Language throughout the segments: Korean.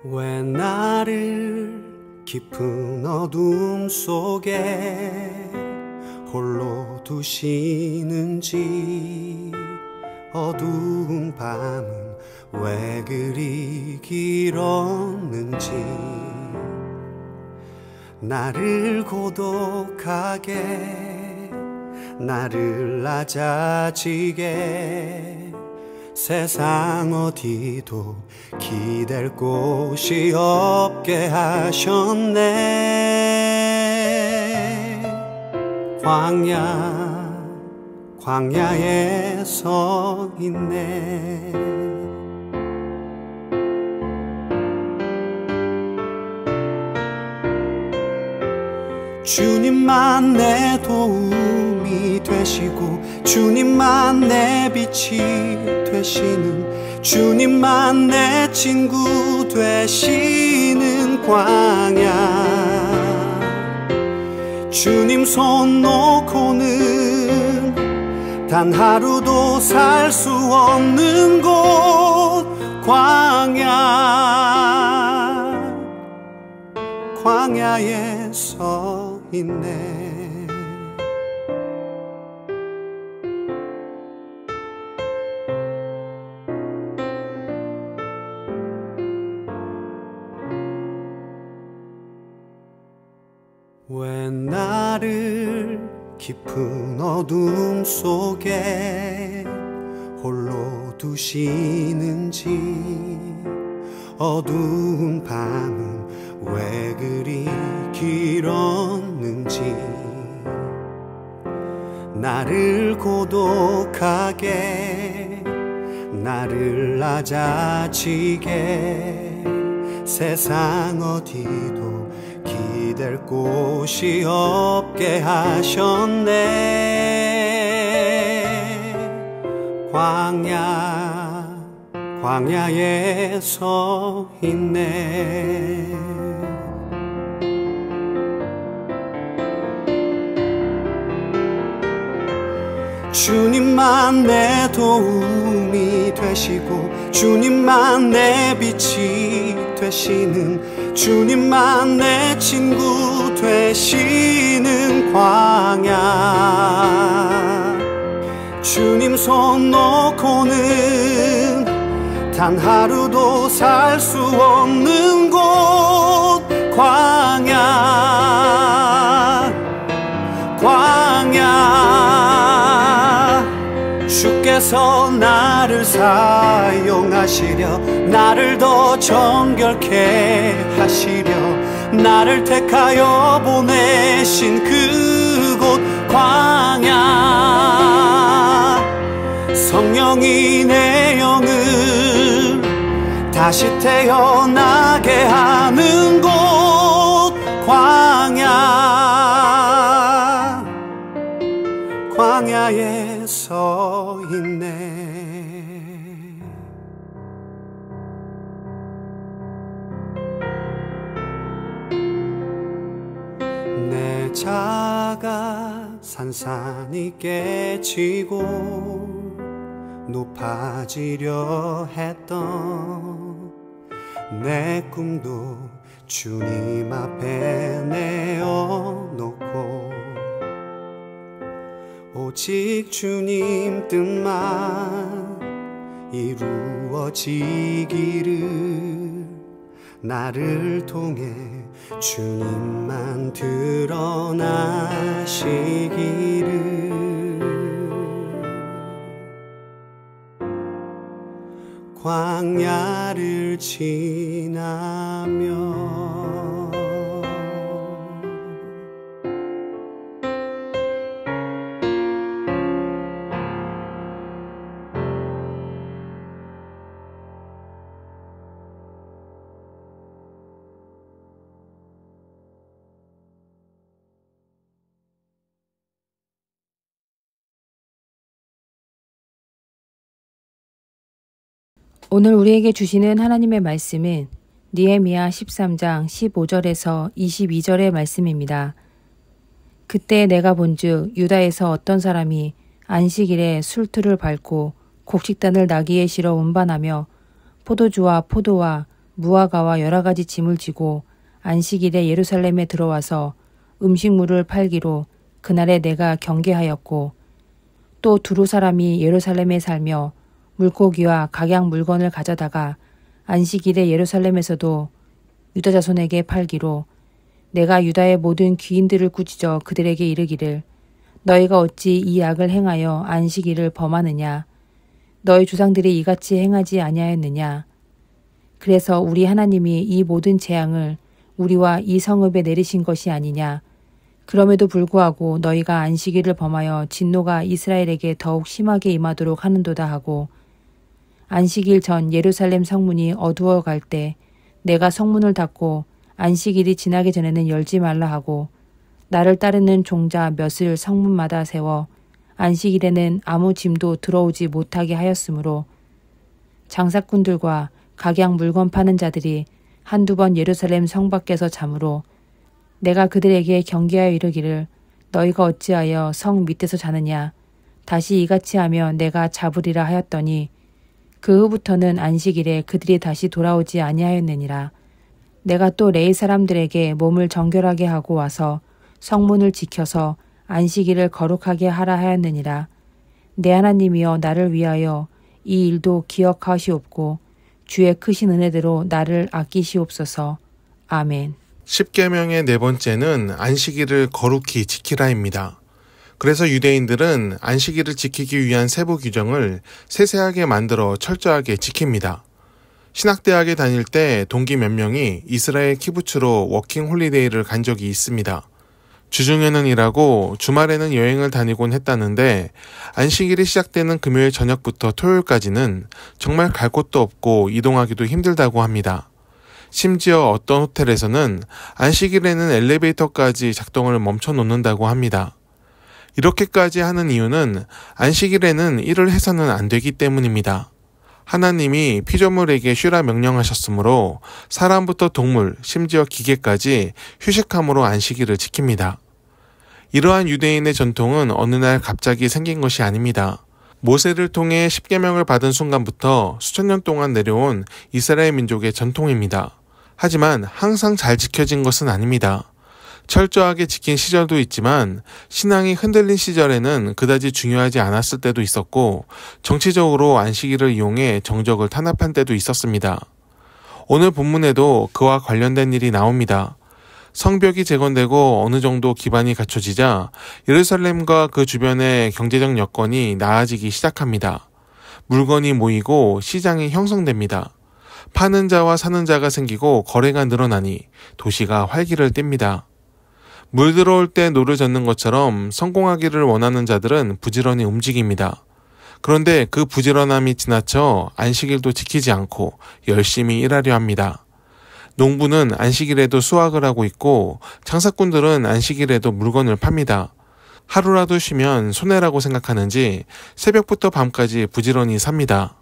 왜 나를 깊은 어둠 속에 홀로 두시는지, 어두운 밤은 왜 그리 길었는지, 나를 고독하게, 나를 낮아지게, 세상 어디도 기댈 곳이 없게 하셨네. 광야에 서 있네. 주님만 내 도움이 되시고, 주님만 내 빛이 되시는, 주님만 내 친구 되시는 광야. 주님 손 놓고는 단 하루도 살 수 없는 곳, 광야에 서 있네. 왜 나를 깊은 어둠 속에 홀로 두시는지, 어두운 밤은 왜 그리 길었는지, 나를 고독하게, 나를 낮아지게, 세상 어디도 기댈 곳이 없게 하셨네. 광야에 서 있네. 주님만 내 도움이 되시고, 주님만 내 빛이 되시는, 주님만 내 친구 되시는 광야. 주님 손 놓고는 단 하루도 살 수 없는 곳, 광야. 주께서 나를 사용하시려, 나를 더 정결케 하시려, 나를 택하여 보내신 그곳, 광야. 성령이 내 영을 다시 태어나게 하는 곳, 광야에 서 있네. 내 자가 산산이 깨지고 높아지려 했던 내 꿈도 주님 앞에 내어놓고, 오직 주님 뜻만 이루어지기를, 나를 통해 주님만 드러나시기를. 광야를 지나며 오늘 우리에게 주시는 하나님의 말씀은 느헤미야 13장 15절에서 22절의 말씀입니다. 그때 내가 본즉 유다에서 어떤 사람이 안식일에 술틀을 밟고 곡식단을 나귀에 실어 운반하며 포도주와 포도와 무화과와 여러 가지 짐을 지고 안식일에 예루살렘에 들어와서 음식물을 팔기로 그날에 내가 경계하였고, 또 두루 사람이 예루살렘에 살며 물고기와 각양 물건을 가져다가 안식일에 예루살렘에서도 유다 자손에게 팔기로 내가 유다의 모든 귀인들을 꾸짖어 그들에게 이르기를 너희가 어찌 이 악을 행하여 안식일을 범하느냐? 너희 조상들이 이같이 행하지 아니하였느냐? 그래서 우리 하나님이 이 모든 재앙을 우리와 이 성읍에 내리신 것이 아니냐? 그럼에도 불구하고 너희가 안식일을 범하여 진노가 이스라엘에게 더욱 심하게 임하도록 하는도다 하고, 안식일 전 예루살렘 성문이 어두워 갈 때 내가 성문을 닫고 안식일이 지나기 전에는 열지 말라 하고, 나를 따르는 종자 몇을 성문마다 세워 안식일에는 아무 짐도 들어오지 못하게 하였으므로 장사꾼들과 각양 물건 파는 자들이 한두 번 예루살렘 성 밖에서 자므로 내가 그들에게 경계하여 이르기를 너희가 어찌하여 성 밑에서 자느냐? 다시 이같이 하면 내가 잡으리라 하였더니 그 후부터는 안식일에 그들이 다시 돌아오지 아니하였느니라. 내가 또 레위 사람들에게 몸을 정결하게 하고 와서 성문을 지켜서 안식일을 거룩하게 하라 하였느니라. 내 하나님이여 나를 위하여 이 일도 기억하시옵고 주의 크신 은혜대로 나를 아끼시옵소서. 아멘. 십계명의 네 번째는 안식일을 거룩히 지키라입니다. 그래서 유대인들은 안식일을 지키기 위한 세부 규정을 세세하게 만들어 철저하게 지킵니다. 신학대학에 다닐 때 동기 몇 명이 이스라엘 키부츠로 워킹 홀리데이를 간 적이 있습니다. 주중에는 일하고 주말에는 여행을 다니곤 했다는데 안식일이 시작되는 금요일 저녁부터 토요일까지는 정말 갈 곳도 없고 이동하기도 힘들다고 합니다. 심지어 어떤 호텔에서는 안식일에는 엘리베이터까지 작동을 멈춰 놓는다고 합니다. 이렇게까지 하는 이유는 안식일에는 일을 해서는 안 되기 때문입니다. 하나님이 피조물에게 쉬라 명령하셨으므로 사람부터 동물, 심지어 기계까지 휴식함으로 안식일을 지킵니다. 이러한 유대인의 전통은 어느 날 갑자기 생긴 것이 아닙니다. 모세를 통해 십계명을 받은 순간부터 수천 년 동안 내려온 이스라엘 민족의 전통입니다. 하지만 항상 잘 지켜진 것은 아닙니다. 철저하게 지킨 시절도 있지만 신앙이 흔들린 시절에는 그다지 중요하지 않았을 때도 있었고 정치적으로 안식일을 이용해 정적을 탄압한 때도 있었습니다. 오늘 본문에도 그와 관련된 일이 나옵니다. 성벽이 재건되고 어느 정도 기반이 갖춰지자 예루살렘과 그 주변의 경제적 여건이 나아지기 시작합니다. 물건이 모이고 시장이 형성됩니다. 파는 자와 사는 자가 생기고 거래가 늘어나니 도시가 활기를 띱니다. 물 들어올 때 노를 젓는 것처럼 성공하기를 원하는 자들은 부지런히 움직입니다. 그런데 그 부지런함이 지나쳐 안식일도 지키지 않고 열심히 일하려 합니다. 농부는 안식일에도 수확을 하고 있고 장사꾼들은 안식일에도 물건을 팝니다. 하루라도 쉬면 손해라고 생각하는지 새벽부터 밤까지 부지런히 삽니다.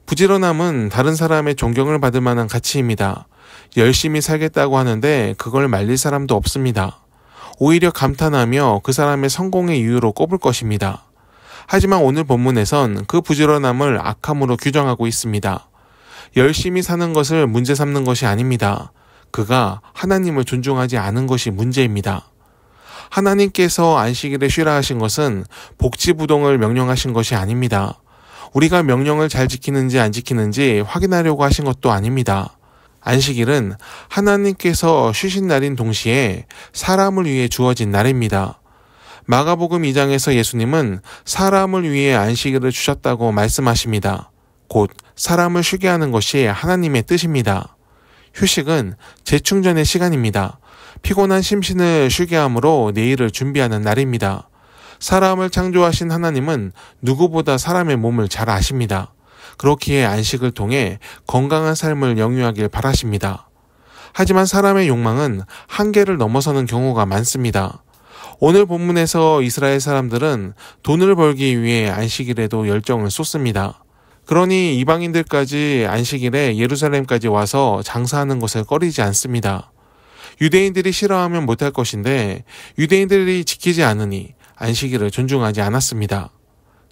부지런함은 다른 사람의 존경을 받을 만한 가치입니다. 열심히 살겠다고 하는데 그걸 말릴 사람도 없습니다. 오히려 감탄하며 그 사람의 성공의 이유로 꼽을 것입니다. 하지만 오늘 본문에선 그 부지런함을 악함으로 규정하고 있습니다. 열심히 사는 것을 문제 삼는 것이 아닙니다. 그가 하나님을 존중하지 않은 것이 문제입니다. 하나님께서 안식일에 쉬라 하신 것은 복지부동을 명령하신 것이 아닙니다. 우리가 명령을 잘 지키는지 안 지키는지 확인하려고 하신 것도 아닙니다. 안식일은 하나님께서 쉬신 날인 동시에 사람을 위해 주어진 날입니다. 마가복음 2장에서 예수님은 사람을 위해 안식일을 주셨다고 말씀하십니다. 곧 사람을 쉬게 하는 것이 하나님의 뜻입니다. 휴식은 재충전의 시간입니다. 피곤한 심신을 쉬게 함으로 내일을 준비하는 날입니다. 사람을 창조하신 하나님은 누구보다 사람의 몸을 잘 아십니다. 그렇기에 안식을 통해 건강한 삶을 영유하길 바라십니다. 하지만 사람의 욕망은 한계를 넘어서는 경우가 많습니다. 오늘 본문에서 이스라엘 사람들은 돈을 벌기 위해 안식일에도 열정을 쏟습니다. 그러니 이방인들까지 안식일에 예루살렘까지 와서 장사하는 것을 꺼리지 않습니다. 유대인들이 싫어하면 못할 것인데 유대인들이 지키지 않으니 안식일을 존중하지 않았습니다.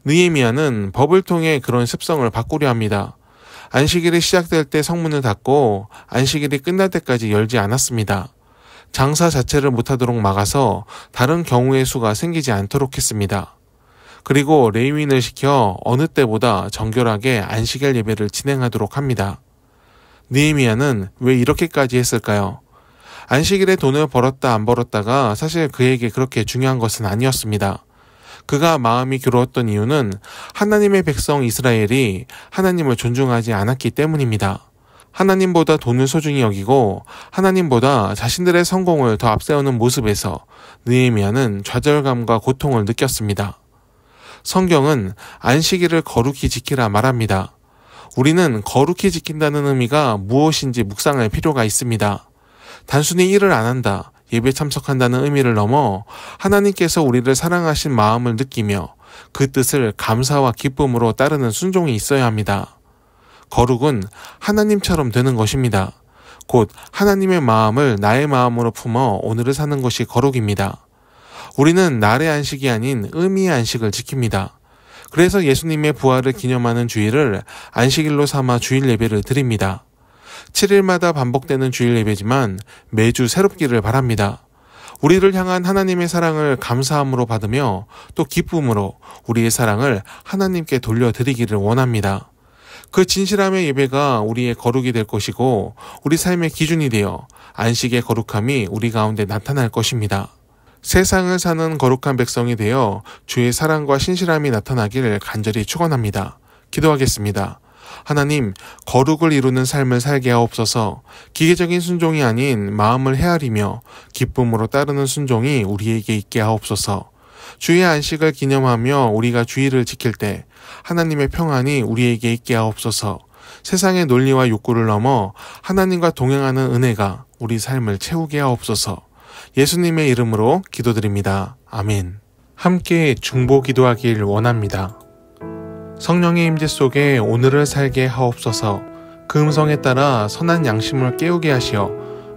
느헤미야는 법을 통해 그런 습성을 바꾸려 합니다. 안식일이 시작될 때 성문을 닫고 안식일이 끝날 때까지 열지 않았습니다. 장사 자체를 못하도록 막아서 다른 경우의 수가 생기지 않도록 했습니다. 그리고 레위인을 시켜 어느 때보다 정결하게 안식일 예배를 진행하도록 합니다. 느헤미야는 왜 이렇게까지 했을까요? 안식일에 돈을 벌었다 안 벌었다가 사실 그에게 그렇게 중요한 것은 아니었습니다. 그가 마음이 괴로웠던 이유는 하나님의 백성 이스라엘이 하나님을 존중하지 않았기 때문입니다. 하나님보다 돈을 소중히 여기고 하나님보다 자신들의 성공을 더 앞세우는 모습에서 느헤미야는 좌절감과 고통을 느꼈습니다. 성경은 안식일을 거룩히 지키라 말합니다. 우리는 거룩히 지킨다는 의미가 무엇인지 묵상할 필요가 있습니다. 단순히 일을 안 한다, 예배 참석한다는 의미를 넘어 하나님께서 우리를 사랑하신 마음을 느끼며 그 뜻을 감사와 기쁨으로 따르는 순종이 있어야 합니다. 거룩은 하나님처럼 되는 것입니다. 곧 하나님의 마음을 나의 마음으로 품어 오늘을 사는 것이 거룩입니다. 우리는 날의 안식이 아닌 의미의 안식을 지킵니다. 그래서 예수님의 부활을 기념하는 주일을 안식일로 삼아 주일 예배를 드립니다. 7일마다 반복되는 주일 예배지만 매주 새롭기를 바랍니다. 우리를 향한 하나님의 사랑을 감사함으로 받으며 또 기쁨으로 우리의 사랑을 하나님께 돌려드리기를 원합니다. 그 진실함의 예배가 우리의 거룩이 될 것이고 우리 삶의 기준이 되어 안식의 거룩함이 우리 가운데 나타날 것입니다. 세상을 사는 거룩한 백성이 되어 주의 사랑과 신실함이 나타나기를 간절히 축원합니다. 기도하겠습니다. 하나님, 거룩을 이루는 삶을 살게 하옵소서. 기계적인 순종이 아닌 마음을 헤아리며 기쁨으로 따르는 순종이 우리에게 있게 하옵소서. 주의 안식을 기념하며 우리가 주일을 지킬 때 하나님의 평안이 우리에게 있게 하옵소서. 세상의 논리와 욕구를 넘어 하나님과 동행하는 은혜가 우리 삶을 채우게 하옵소서. 예수님의 이름으로 기도드립니다. 아멘. 함께 중보 기도하길 원합니다. 성령의 임재 속에 오늘을 살게 하옵소서. 그 음성에 따라 선한 양심을 깨우게 하시어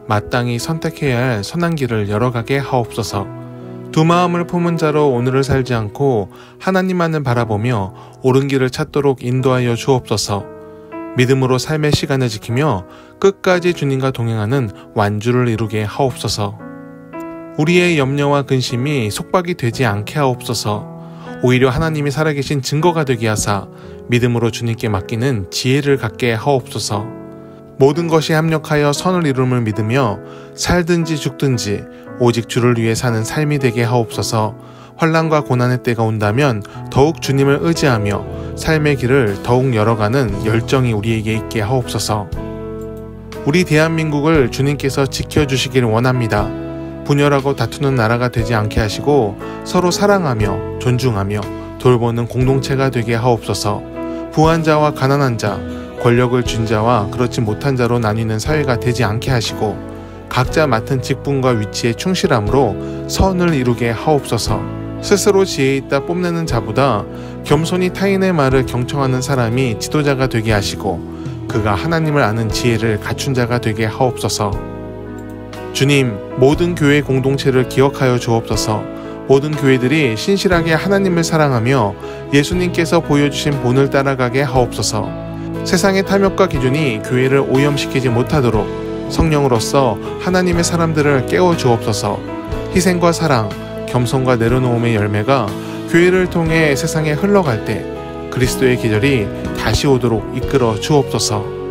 마땅히 선택해야 할 선한 길을 열어가게 하옵소서. 두 마음을 품은 자로 오늘을 살지 않고 하나님만을 바라보며 옳은 길을 찾도록 인도하여 주옵소서. 믿음으로 삶의 시간을 지키며 끝까지 주님과 동행하는 완주를 이루게 하옵소서. 우리의 염려와 근심이 속박이 되지 않게 하옵소서. 오히려 하나님이 살아계신 증거가 되게 하사 믿음으로 주님께 맡기는 지혜를 갖게 하옵소서. 모든 것이 합력하여 선을 이룸을 믿으며 살든지 죽든지 오직 주를 위해 사는 삶이 되게 하옵소서. 환난과 고난의 때가 온다면 더욱 주님을 의지하며 삶의 길을 더욱 열어가는 열정이 우리에게 있게 하옵소서. 우리 대한민국을 주님께서 지켜주시길 원합니다. 분열하고 다투는 나라가 되지 않게 하시고 서로 사랑하며 존중하며 돌보는 공동체가 되게 하옵소서. 부한 자와 가난한 자, 권력을 쥔 자와 그렇지 못한 자로 나뉘는 사회가 되지 않게 하시고 각자 맡은 직분과 위치에 충실함으로 선을 이루게 하옵소서. 스스로 지혜 있다 뽐내는 자보다 겸손히 타인의 말을 경청하는 사람이 지도자가 되게 하시고 그가 하나님을 아는 지혜를 갖춘 자가 되게 하옵소서. 주님, 모든 교회 공동체를 기억하여 주옵소서. 모든 교회들이 신실하게 하나님을 사랑하며 예수님께서 보여주신 본을 따라가게 하옵소서. 세상의 탐욕과 기준이 교회를 오염시키지 못하도록 성령으로서 하나님의 사람들을 깨워 주옵소서. 희생과 사랑, 겸손과 내려놓음의 열매가 교회를 통해 세상에 흘러갈 때 그리스도의 계절이 다시 오도록 이끌어 주옵소서.